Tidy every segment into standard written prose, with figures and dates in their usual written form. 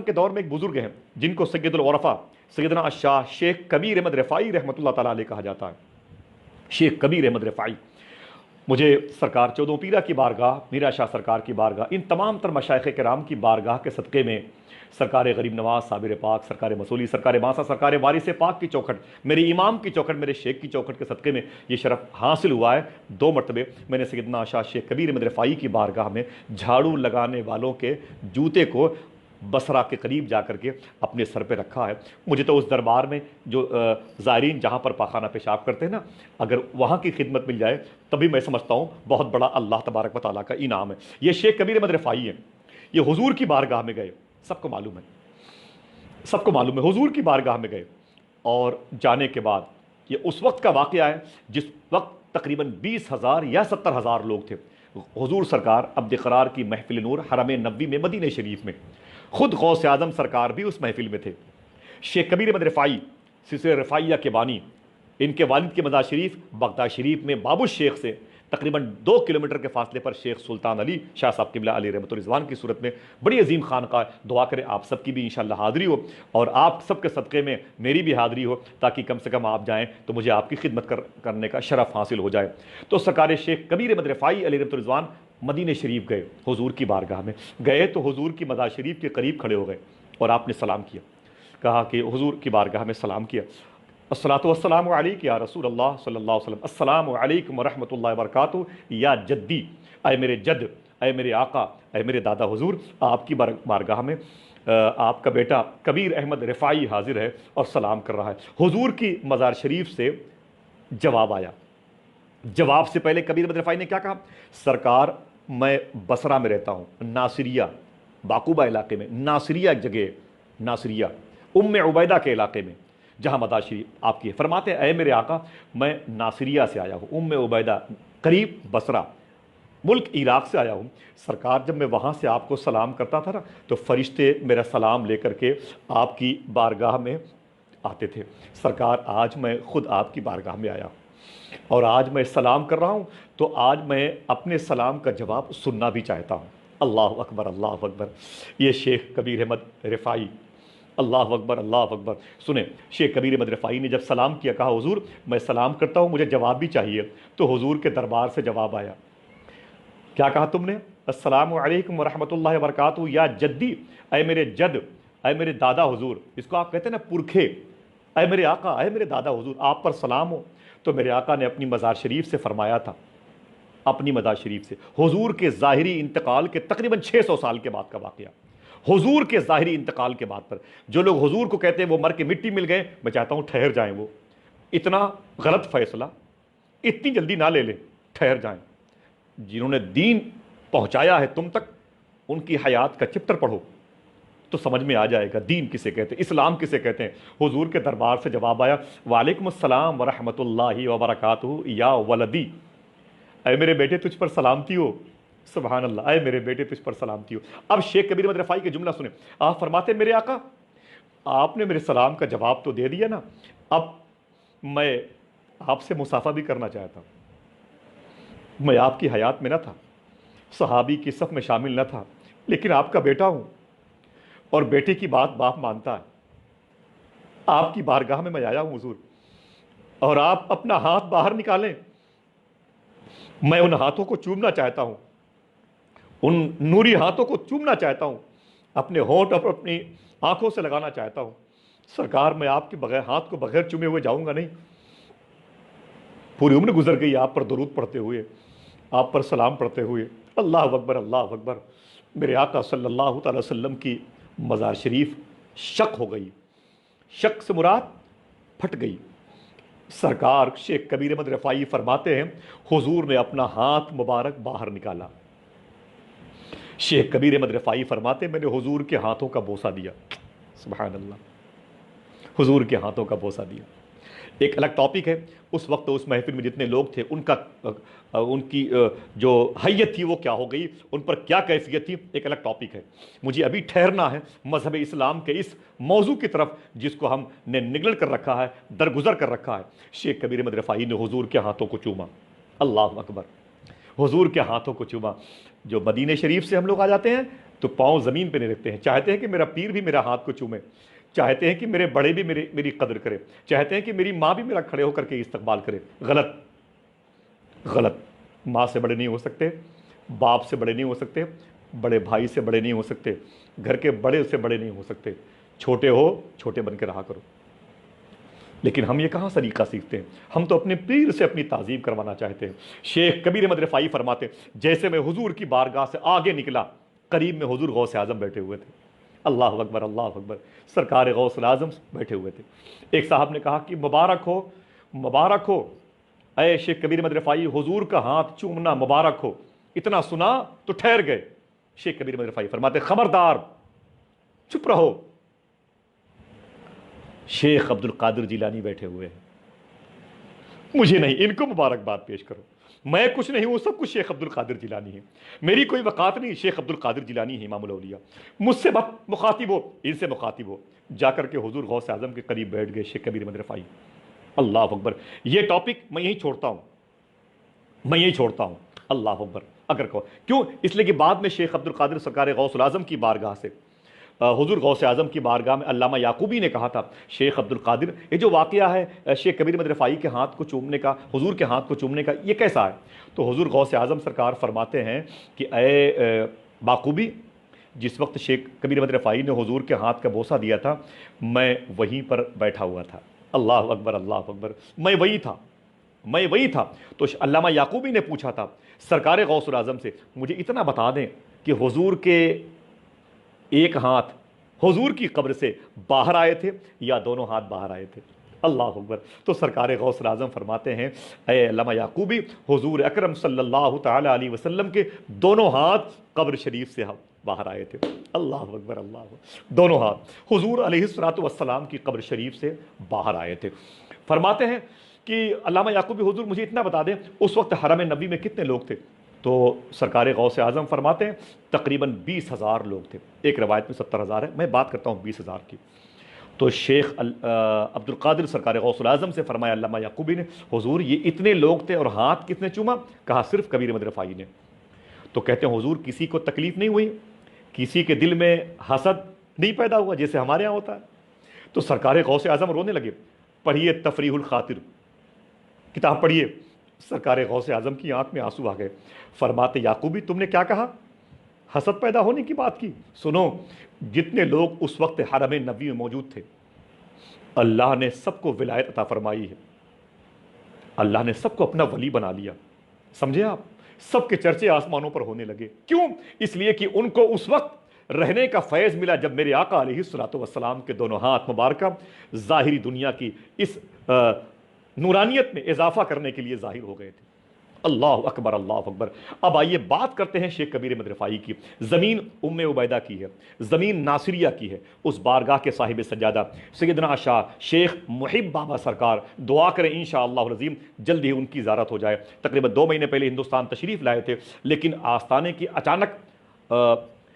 کے دور میں ایک بزرگ ہیں جن کو سید العرفا سیدنا شاہ شیخ کبیر احمد رفاعی رحمۃ اللہ تعالیٰ علیہ کہا جاتا ہے۔ شیخ کبیر احمد رفاعی، مجھے سرکار چودھوں پیرہ کی بارگاہ، میرا شاہ سرکار کی بارگاہ، ان تمام تر مشائخ کرام کی بارگاہ کے صدقے میں سرکار غریب نواز صابر پاک، سرکار مسولی، سرکار ماسا، سرکار وارث پاک کی چوکھٹ، میرے امام کی چوکھٹ، میرے شیخ کی چوکھٹ کے صدقے میں یہ شرف حاصل ہوا ہے۔ 2 مرتبے میں نے سیدنا شاہ شیخ کبیر احمد رفاعی کی بارگاہ میں جھاڑو لگانے والوں کے جوتے کو بصرہ کے قریب جا کر کے اپنے سر پہ رکھا ہے۔ مجھے تو اس دربار میں جو زائرین جہاں پر پاخانہ پیشاب کرتے ہیں نا، اگر وہاں کی خدمت مل جائے تبھی میں سمجھتا ہوں بہت بڑا اللہ تبارک و تعالیٰ کا انعام ہے۔ یہ شیخ کبیر احمد رفاعی ہیں، یہ حضور کی بارگاہ میں گئے، سب کو معلوم ہے حضور کی بارگاہ میں گئے، اور جانے کے بعد یہ اس وقت کا واقعہ ہے جس وقت تقریباً 20,000 یا 70,000 لوگ تھے۔ حضور سرکار عبد قرار کی محفل نور حرم نبوی میں مدینہ شریف میں، خود غوث اعظم سرکار بھی اس محفل میں تھے۔ شیخ کبیر احمد رفاعی سلسلہ رفاعیہ کے بانی، ان کے والد کے مزار شریف بغداد شریف میں باب الشیخ سے تقریباً 2 کلومیٹر کے فاصلے پر شیخ سلطان علی شاہ صاحب قبلہ علیہ رحمۃ الرضوان کی صورت میں بڑی عظیم خانقاہ، دعا کریں آپ سب کی بھی انشاءاللہ حاضری ہو اور آپ سب کے صدقے میں میری بھی حاضری ہو، تاکہ کم سے کم آپ جائیں تو مجھے آپ کی خدمت کرنے کا شرف حاصل ہو جائے۔ تو سرکار شیخ کبیر احمد رفاعی علیہ رحمۃ الرضوان مدینہ شریف گئے، حضور کی بارگاہ میں گئے تو حضور کی مزار شریف کے قریب کھڑے ہو گئے اور آپ نے سلام کیا، کہا کہ حضور کی بارگاہ میں سلام کیا، الصلاۃ والسلام علیک یا رسول اللہ صلی اللہ علیہ وسلم، السلام علیکم ورحمۃ اللہ وبرکاتہ، یا جدی، اے میرے جد، اے میرے آقا، اے میرے دادا حضور، آپ کی بارگاہ میں آپ کا بیٹا کبیر احمد رفاعی حاضر ہے اور سلام کر رہا ہے۔ حضور کی مزار شریف سے جواب آیا۔ جواب سے پہلے کبیر احمد رفاعی نے کیا کہا؟ سرکار میں بصرہ میں رہتا ہوں، ناصریہ باقوبہ علاقے میں، ناصریہ ایک جگہ ہے، ناصریہ ام عبیدہ کے علاقے میں جہاں مزار شریف آپ کی ہے۔ فرماتے ہیں اے میرے آقا میں ناصریہ سے آیا ہوں، ام عبیدہ قریب بصرہ، ملک عراق سے آیا ہوں۔ سرکار جب میں وہاں سے آپ کو سلام کرتا تھا نا تو فرشتے میرا سلام لے کر کے آپ کی بارگاہ میں آتے تھے۔ سرکار آج میں خود آپ کی بارگاہ میں آیا ہوں اور آج میں سلام کر رہا ہوں، تو آج میں اپنے سلام کا جواب سننا بھی چاہتا ہوں۔ اللہ اکبر، اللہ اکبر۔ یہ شیخ کبیر احمد رفاعی، اللہ اکبر، اللہ اکبر۔ سنیں، شیخ کبیر احمد رفاعی نے جب سلام کیا، کہا حضور میں سلام کرتا ہوں، مجھے جواب بھی چاہیے۔ تو حضور کے دربار سے جواب آیا، کیا کہا تم نے؟ السلام علیکم ورحمۃ اللہ وبرکاتہ یا جدی، اے میرے جد، اے میرے دادا حضور، اس کو آپ کہتے ہیں نا پرکھے، اے میرے آقا، اے میرے دادا حضور، آپ پر سلام ہو۔ تو میرے آقا نے اپنی مزار شریف سے فرمایا تھا، اپنی مزار شریف سے، حضور کے ظاہری انتقال کے تقریباً 600 سال کے بعد کا واقعہ، حضور کے ظاہری انتقال کے بعد پر جو لوگ حضور کو کہتے ہیں وہ مر کے مٹی مل گئے، میں چاہتا ہوں ٹھہر جائیں، وہ اتنا غلط فیصلہ اتنی جلدی نہ لے لیں، ٹھہر جائیں۔ جنہوں نے دین پہنچایا ہے تم تک، ان کی حیات کا چپٹر پڑھو تو سمجھ میں آ جائے گا دین کسے کہتے ہیں، اسلام کسے کہتے ہیں۔ حضور کے دربار سے جواب آیا، وعلیکم السلام ورحمۃ اللہ وبرکاتہ یا ولدی، اے میرے بیٹے تجھ پر سلامتی ہو، سبحان اللہ، اے میرے بیٹے تجھ پر سلامتی ہو۔ اب شیخ کبیر احمد رفاعی کے جملہ سنیں، آپ فرماتے ہیں میرے آقا آپ نے میرے سلام کا جواب تو دے دیا نا، اب میں آپ سے مصافحہ بھی کرنا چاہتا ہوں۔ میں آپ کی حیات میں نہ تھا، صحابی کی صف میں شامل نہ تھا، لیکن آپ کا بیٹا ہوں اور بیٹے کی بات باپ مانتا ہے۔ آپ کی بارگاہ میں آیا ہوں حضور، اور آپ اپنا ہاتھ باہر نکالیں، میں ان ہاتھوں کو چومنا چاہتا ہوں، ان نوری ہاتھوں کو چومنا چاہتا ہوں، اپنے ہونٹ اور اپنی آنکھوں سے لگانا چاہتا ہوں۔ سرکار میں آپ کے بغیر ہاتھ کو بغیر چومے ہوئے جاؤں گا نہیں۔ پوری عمر گزر گئی آپ پر درود پڑھتے ہوئے، آپ پر سلام پڑھتے ہوئے۔ اللہ اکبر، اللہ اکبر۔ میرے آقا صلی اللہ تعالی وسلم کی مزار شریف شق ہو گئی، شق سے مراد پھٹ گئی۔ سرکار شیخ کبیر احمد رفاعی فرماتے ہیں حضور نے اپنا ہاتھ مبارک باہر نکالا۔ شیخ کبیر احمد رفاعی فرماتے ہیں میں نے حضور کے ہاتھوں کا بوسہ دیا، سبحان اللہ، حضور کے ہاتھوں کا بوسہ دیا۔ ایک الگ ٹاپک ہے، اس وقت اس محفل میں جتنے لوگ تھے ان کی جو حیت تھی وہ کیا ہو گئی، ان پر کیا کیفیت تھی، ایک الگ ٹاپک ہے۔ مجھے ابھی ٹھہرنا ہے مذہب اسلام کے اس موضوع کی طرف جس کو ہم نے نگل کر رکھا ہے، درگزر کر رکھا ہے۔ شیخ کبیر احمد رفاعی نے حضور کے ہاتھوں کو چوما، اللہ اکبر، حضور کے ہاتھوں کو چوما۔ جو مدینہ شریف سے ہم لوگ آ جاتے ہیں تو پاؤں زمین پہ نہیں رکھتے ہیں، چاہتے ہیں کہ میرا پیر بھی میرا ہاتھ کو چومے، چاہتے ہیں کہ میرے بڑے بھی میری قدر کرے، چاہتے ہیں کہ میری ماں بھی میرا کھڑے ہو کر کے استقبال کرے۔ غلط، غلط۔ ماں سے بڑے نہیں ہو سکتے، باپ سے بڑے نہیں ہو سکتے، بڑے بھائی سے بڑے نہیں ہو سکتے، گھر کے بڑے سے بڑے نہیں ہو سکتے۔ چھوٹے ہو، چھوٹے بن کے رہا کرو۔ لیکن ہم یہ کہاں سلیقہ سیکھتے ہیں؟ ہم تو اپنے پیر سے اپنی تعظیم کروانا چاہتے ہیں۔ شیخ کبیر احمد رفاعی فرماتے ہیں، جیسے میں حضور کی بارگاہ سے آگے نکلا، قریب میں حضور غوث اعظم بیٹھے ہوئے تھے۔ اللہ اکبر، اللہ اکبر، سرکار غوث اعظم بیٹھے ہوئے تھے۔ ایک صاحب نے کہا کہ مبارک ہو، مبارک ہو اے شیخ کبیر احمد رفاعی، حضور کا ہاتھ چومنا مبارک ہو۔ اتنا سنا تو ٹھہر گئے۔ شیخ کبیر احمد رفاعی فرماتے، خبردار، چپ رہو۔ شیخ عبد القادر جیلانی بیٹھے ہوئے ہیں، مجھے نہیں، ان کو مبارکباد پیش کرو۔ میں کچھ نہیں ہوں، سب کچھ شیخ عبد القادر جیلانی ہے، میری کوئی وقات نہیں، شیخ عبد القادر جیلانی ہے امام الاولیاء۔ مجھ سے بات مخاطب ہو، ان سے مخاطب ہو۔ جا کر کے حضور غوث اعظم کے قریب بیٹھ گئے شیخ کبیر احمد رفاعی۔ اللہ اکبر۔ یہ ٹاپک میں یہیں چھوڑتا ہوں، میں یہی چھوڑتا ہوں۔ اللہ اکبر۔ اگر کہو کیوں، اس لیے کہ بعد میں شیخ عبد القادر سرکار غوث الاعظم کی بارگاہ سے حضور غوث اعظم کی بارگاہ میں علامہ یعقوبی نے کہا تھا، شیخ عبد القادر، یہ جو واقعہ ہے شیخ کبیر احمد رفاعی کے ہاتھ کو چومنے کا، حضور کے ہاتھ کو چومنے کا، یہ کیسا ہے؟ تو حضور غوث اعظم سرکار فرماتے ہیں کہ اے باقوبی، جس وقت شیخ کبیر احمد رفاعی نے حضور کے ہاتھ کا بوسہ دیا تھا، میں وہیں پر بیٹھا ہوا تھا۔ اللہ اکبر، اللہ اکبر، میں وہی تھا، میں وہی تھا۔ تو علامہ یعقوبی نے پوچھا تھا سرکار غوث الاعظم سے، مجھے اتنا بتا دیں کہ حضور کے ایک ہاتھ حضور کی قبر سے باہر آئے تھے یا دونوں ہاتھ باہر آئے تھے؟ اللہ اکبر۔ تو سرکار غوث الاعظم فرماتے ہیں، اے علامہ یعقوبی، حضور اکرم صلی اللہ تعالی علیہ وسلم کے دونوں ہاتھ قبر شریف سے باہر آئے تھے۔ اللہ اکبر، اللہ اکبر، دونوں ہاتھ حضور علیہ الصلوۃ والسلام کی قبر شریف سے باہر آئے تھے۔ فرماتے ہیں کہ علامہ یعقوبی، حضور مجھے اتنا بتا دیں اس وقت حرم نبی میں کتنے لوگ تھے؟ تو سرکار غوث اعظم فرماتے ہیں تقریباً 20,000 لوگ تھے، ایک روایت میں 70,000 ہے، میں بات کرتا ہوں 20,000 کی۔ تو شیخ عبد القادر سرکار غوث الاعظم سے فرمایا علامہ یعقوبی نے، حضور یہ اتنے لوگ تھے اور ہاتھ کتنے چوما؟ کہا صرف کبیر احمد رفاعی نے۔ تو کہتے ہیں حضور کسی کو تکلیف نہیں ہوئی، کسی کے دل میں حسد نہیں پیدا ہوا جیسے ہمارے ہاں ہوتا ہے؟ تو سرکار غوث اعظم رونے لگے۔ پڑھیے تفریح الخاطر کتاب پڑھیے، سرکار غوث اعظم کی آنکھ میں آنسو آ گئے۔ فرماتے یعقوبی تم نے کیا کہا؟ حسد پیدا ہونے کی بات کی؟ سنو، جتنے لوگ اس وقت حرم نبی میں موجود تھے، اللہ نے سب کو ولایت عطا فرمائی ہے، اللہ نے سب کو اپنا ولی بنا لیا۔ سمجھے آپ؟ سب کے چرچے آسمانوں پر ہونے لگے۔ کیوں؟ اس لیے کہ ان کو اس وقت رہنے کا فیض ملا جب میرے آقا علیہ الصلوۃ والسلام کے دونوں ہاتھ مبارکہ ظاہری دنیا کی اس نورانیت میں اضافہ کرنے کے لیے ظاہر ہو گئے تھے۔ اللہ اکبر، اللہ اکبر۔ اب آئیے بات کرتے ہیں شیخ کبیر احمد رفاعی کی۔ زمین ام عبیدہ کی ہے، زمین ناصریہ کی ہے، اس بارگاہ کے صاحب سجادہ سیدنا شاہ شیخ محب بابا سرکار، دعا کریں انشاءاللہ العظیم جلد ہی ان کی زیارت ہو جائے۔ تقریباً 2 مہینے پہلے ہندوستان تشریف لائے تھے، لیکن آستانے کی اچانک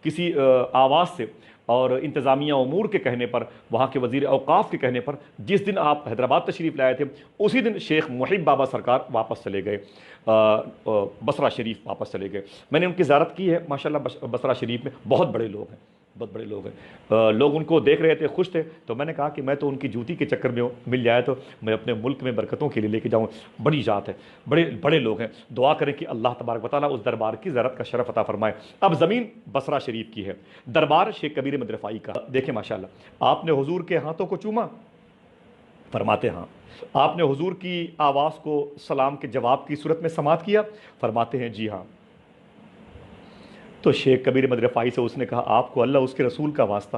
کسی آواز سے اور انتظامیہ امور کے کہنے پر، وہاں کے وزیر اوقاف کے کہنے پر، جس دن آپ حیدرآباد تشریف لائے تھے اسی دن شیخ محب بابا سرکار واپس چلے گئے، بصرہ شریف واپس چلے گئے۔ میں نے ان کی زیارت کی ہے، ماشاءاللہ بصرہ شریف میں بہت بڑے لوگ ہیں، بہت بڑے لوگ ہیں۔ لوگ ان کو دیکھ رہے تھے، خوش تھے، تو میں نے کہا کہ میں تو ان کی جوتی کے چکر میں ہوں، مل جائے تو میں اپنے ملک میں برکتوں کے لیے لے کے جاؤں۔ بڑی ذات ہے، بڑے بڑے لوگ ہیں، دعا کریں کہ اللہ تبارک و تعالیٰ اس دربار کی زیارت کا شرف عطا فرمائے۔ اب زمین بصرہ شریف کی ہے، دربار شیخ کبیر احمد رفاعی کا۔ دیکھیں ماشاءاللہ، آپ نے حضور کے ہاتھوں کو چوما؟ فرماتے ہاں۔ آپ نے حضور کی آواز کو سلام کے جواب کی صورت میں سماعت کیا؟ فرماتے ہیں جی ہاں۔ تو شیخ کبیر احمد رفاعی سے اس نے کہا، آپ کو اللہ اس کے رسول کا واسطہ،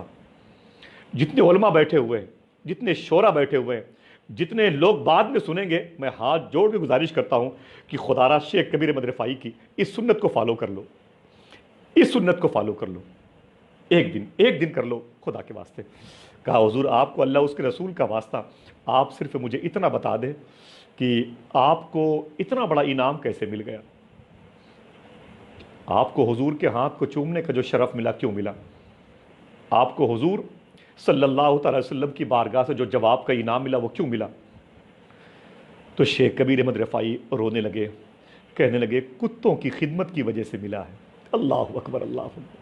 جتنے علماء بیٹھے ہوئے ہیں، جتنے شعراء بیٹھے ہوئے ہیں، جتنے لوگ بعد میں سنیں گے، میں ہاتھ جوڑ کے گزارش کرتا ہوں کہ خدا را شیخ کبیر احمد رفاعی کی اس سنت کو فالو کر لو، اس سنت کو فالو کر لو، ایک دن کر لو خدا کے واسطے۔ کہا حضور آپ کو اللہ اس کے رسول کا واسطہ، آپ صرف مجھے اتنا بتا دیں کہ آپ کو اتنا بڑا انعام کیسے مل گیا؟ آپ کو حضور کے ہاتھ کو چومنے کا جو شرف ملا کیوں ملا؟ آپ کو حضور صلی اللہ تعالی وسلم کی بارگاہ سے جو جواب کا انعام ملا وہ کیوں ملا؟ تو شیخ کبیر احمد رفاعی رونے لگے، کہنے لگے کتوں کی خدمت کی وجہ سے ملا ہے۔ اللہ اکبر، اللہ اکبر۔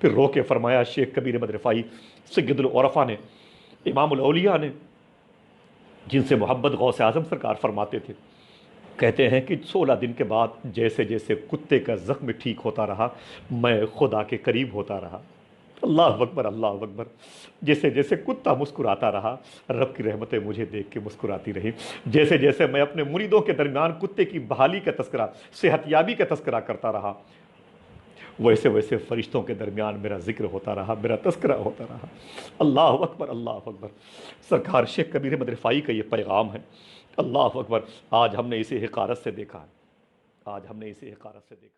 پھر رو کے فرمایا شیخ کبیر احمد رفاعی سید العرفا نے، امام الاولیاء نے، جن سے محبت غوث اعظم سرکار فرماتے تھے، کہتے ہیں کہ 16 دن کے بعد جیسے جیسے کتے کا زخم ٹھیک ہوتا رہا میں خدا کے قریب ہوتا رہا۔ اللہ اکبر، اللہ اکبر۔ جیسے جیسے کتا مسکراتا رہا رب کی رحمتیں مجھے دیکھ کے مسکراتی رہی، جیسے جیسے میں اپنے مریدوں کے درمیان کتے کی بحالی کا تذکرہ، صحت یابی کا تذکرہ کرتا رہا، ویسے ویسے فرشتوں کے درمیان میرا ذکر ہوتا رہا، میرا تذکرہ ہوتا رہا۔ اللہ اکبر، اللہ اکبر۔ سرکار شیخ کبیر احمد رفاعی کا یہ پیغام ہے۔ اللہ اکبر۔ آج ہم نے اسے حقارت سے دیکھا ہے، آج ہم نے اسے حقارت سے دیکھا۔